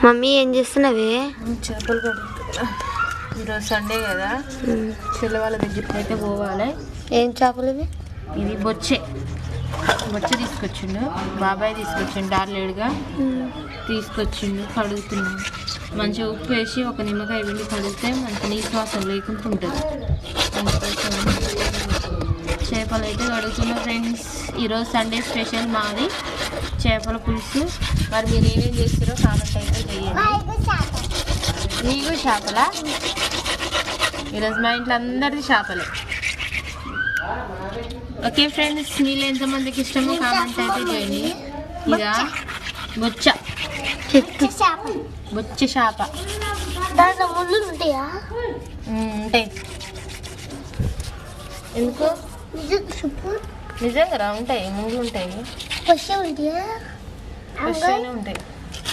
Mummy ఏం చేస్తున్నావే? చేపలు కడుగుతున్నా. ఈరోజు సండే కదా, చెల్లె వాళ్ళ దగ్గరికి అయితే పోవాలి. ఏం చేపలు ఇవి? ఇది బొచ్చే తీసుకొచ్చిండు, బాబాయ్ తీసుకొచ్చిండు, డార్లేడుగా తీసుకొచ్చిండు. కడుగుతున్నాను. మంచిగా ఉప్పు వేసి ఒక నిమ్మకాయ పిండి కడిగితే మంచి నీసు వాసన లేకుండా ఉంటుంది. చేపలు అయితే కడుగుతున్నా ఫ్రెండ్స్. ఈరోజు సండే స్పెషల్ మాది చేపల పులుసు. మరి మీరు ఏమేం చేస్తారో కామెంట్ అయితే చేయండి. నీకు చేపలా? ఈరోజు మా ఇంట్లో అందరిది చేపలే. ఓకే ఫ్రెండ్స్, మీరు ఎంతమందికి ఇష్టమో కామెంట్ అయితే చేయండి. ఇదా బొచ్చ చేప. దాంట్లో ముళ్ళు ఉంటాయా? ఉంటాయి. ఎందుకు? నిజంగా ఉంటాయి, ముళ్ళు ఉంటాయి. ఫ్రెష్గానే ఉంటాయి.